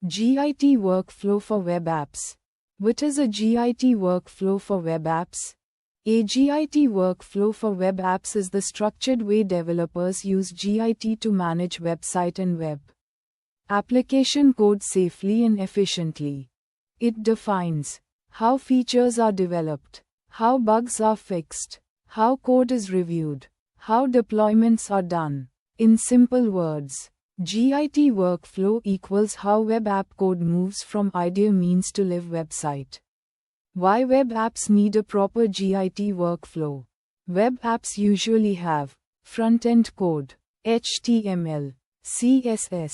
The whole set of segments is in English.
GIT workflow for web apps. What is a GIT workflow for web apps? A GIT workflow for web apps is the structured way developers use GIT to manage website and web application code safely and efficiently. It defines how features are developed, how bugs are fixed, how code is reviewed, how deployments are done. In simple words, GIT workflow equals how web app code moves from idea means to live website. Why web apps need a proper GIT workflow? Web apps usually have front-end code, HTML, CSS,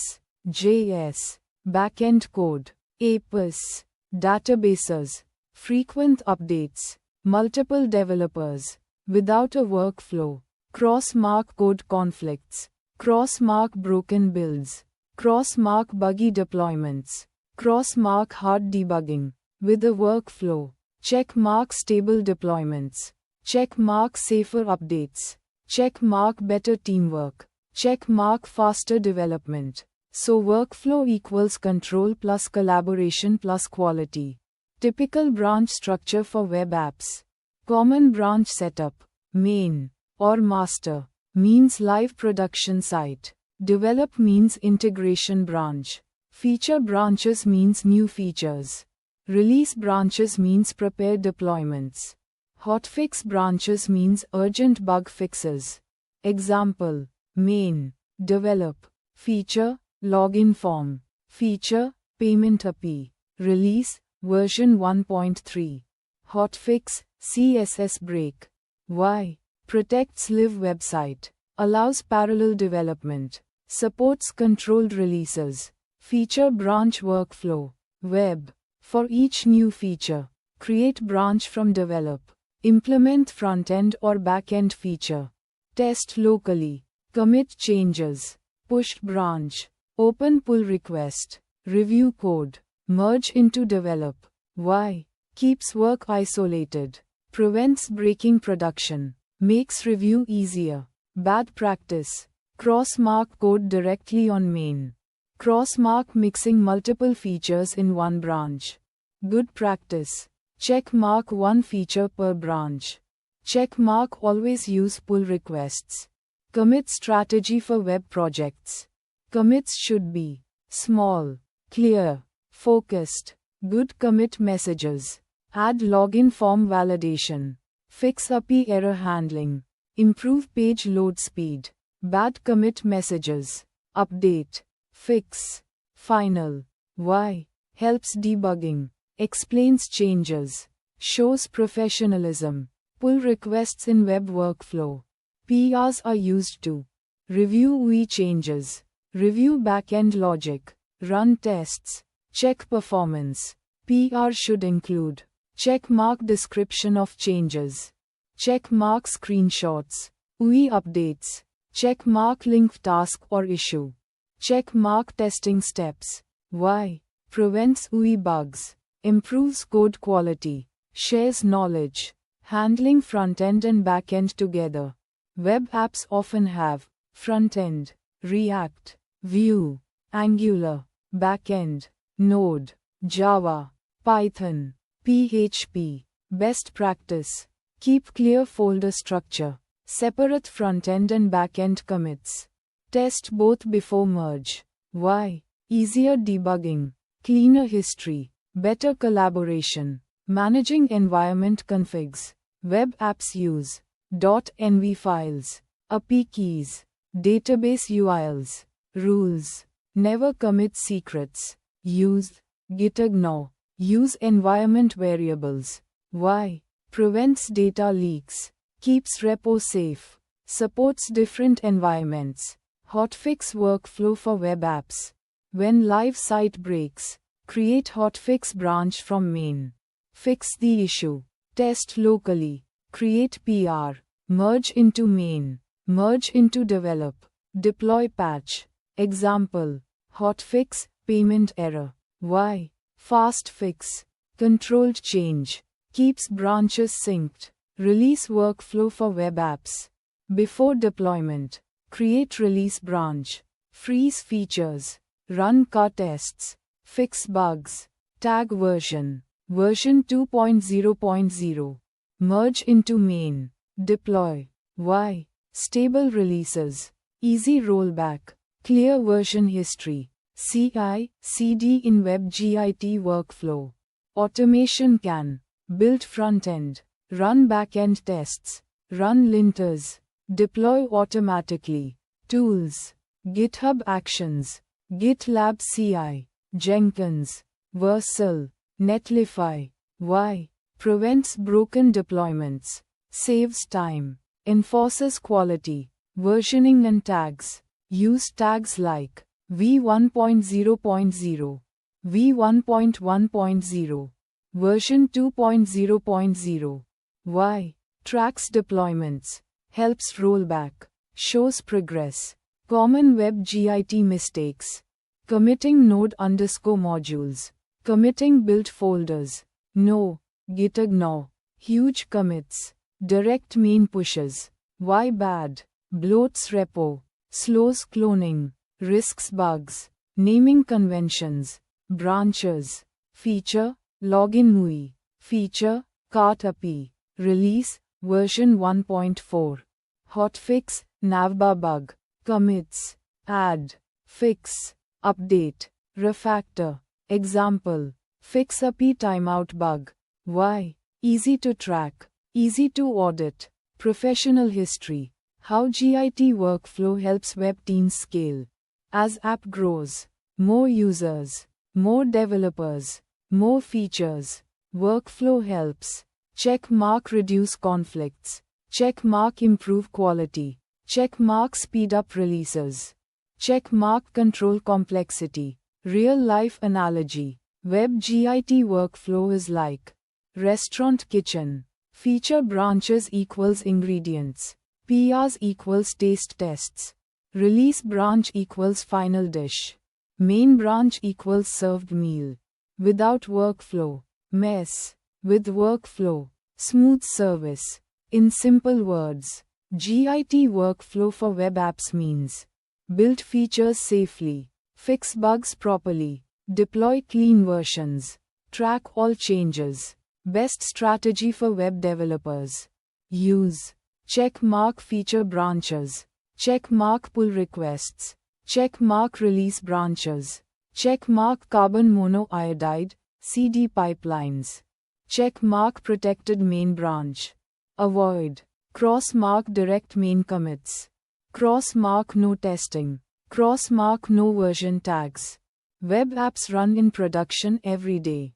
JS, backend code, APIs, databases, frequent updates, multiple developers. Without a workflow, cross-mark code conflicts, cross-mark broken builds, cross-mark buggy deployments, cross-mark hard debugging. With a workflow, check mark stable deployments, check mark safer updates, check mark better teamwork, check mark faster development. So workflow equals control plus collaboration plus quality. Typical branch structure for web apps. Common branch setup. Main or master means live production site. Develop means integration branch. Feature branches means new features. Release branches means prepared deployments. Hotfix branches means urgent bug fixes. Example: main, develop, feature, login form, feature, payment API, release, version 1.3. Hotfix, CSS break. Why? Protects live website, allows parallel development, supports controlled releases. Feature branch workflow. Web. For each new feature, create branch from develop. Implement front-end or back-end feature. Test locally. Commit changes. Push branch. Open pull request. Review code. Merge into develop. Why? Keeps work isolated. Prevents breaking production. Makes review easier. Bad practice. Cross-mark code directly on main. Cross-mark mixing multiple features in one branch. Good practice. Check mark one feature per branch. Check mark always use pull requests. Commit strategy for web projects. Commits should be small, clear, focused. Good commit messages. Add login form validation. Fix API error handling. Improve page load speed. Bad commit messages. Update. Fix. Final. Why? Helps debugging. Explains changes. Shows professionalism. Pull requests in web workflow. PRs are used to review UI changes. Review backend logic. Run tests. Check performance. PR should include check mark description of changes. Check mark screenshots. UI updates. Check mark link task or issue. Check mark testing steps. Why? Prevents UI bugs. Improves code quality. Shares knowledge. Handling front-end and back-end together. Web apps often have front-end, React, Vue, Angular, back-end, Node, Java, Python, PHP. Best practice. Keep clear folder structure. Separate front-end and back-end commits. Test both before merge. Why? Easier debugging. Cleaner history. Better collaboration. Managing environment configs. Web apps use .env files, API keys, database URLs, rules. Never commit secrets. Use gitignore. Use environment variables. Why? Prevents data leaks. Keeps repo safe. Supports different environments. Hotfix workflow for web apps. When live site breaks, create hotfix branch from main. Fix the issue. Test locally. Create PR. Merge into main. Merge into develop. Deploy patch. Example: hotfix, payment error. Why? Fast fix. Controlled change. Keeps branches synced. Release workflow for web apps. Before deployment, create release branch. Freeze features. Run car tests. Fix bugs. Tag version. Version 2.0.0. Merge into main. Deploy. Why? Stable releases. Easy rollback. Clear version history. CI/CD in web Git workflow. Automation can build frontend, run backend tests, run linters, deploy automatically. Tools. GitHub Actions, GitLab CI, Jenkins, Vercel, Netlify. Why? Prevents broken deployments, saves time, enforces quality, versioning and tags. Use tags like v1.0.0, v1.1.0, version 2.0.0. Why? Tracks deployments, helps rollback, shows progress. Common web Git mistakes. Committing node_modules. Committing build folders. No. Git ignore. Huge commits. Direct main pushes. Why bad? Bloats repo. Slows cloning. Risks bugs. Naming conventions. Branches. Feature. Login GUI. Feature. Cart API. Release. Version 1.4. Hotfix. Navbar bug. Commits. Add. Fix. Update. Refactor. Example. Fix API timeout bug. Why? Easy to track. Easy to audit. Professional history. How Git workflow helps web teams scale. As app grows, more users, more developers, more features. Workflow helps. Check mark reduce conflicts. Check mark improve quality. Check mark speed up releases. Check mark control complexity. Real life analogy. Web Git workflow is like restaurant kitchen. Feature branches equals ingredients. PRs equals taste tests. Release branch equals final dish. Main branch equals served meal. Without workflow, mess. With workflow, smooth service. In simple words, Git workflow for web apps means build features safely, fix bugs properly, deploy clean versions, track all changes. Best strategy for web developers. Use. Check mark feature branches. Check mark pull requests. Check mark release branches. Check mark carbon monoxide, CD pipelines. Check mark protected main branch. Avoid. Cross mark direct main commits. Cross mark no testing. Cross mark no version tags. Web apps run in production every day.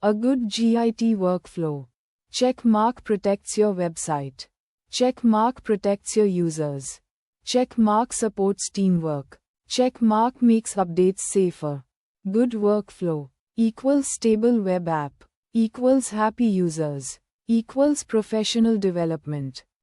A good Git workflow. Check mark protects your website. Check mark protects your users. Check mark supports teamwork. Check mark makes updates safer. Good workflow equals stable web app, equals happy users, equals professional development.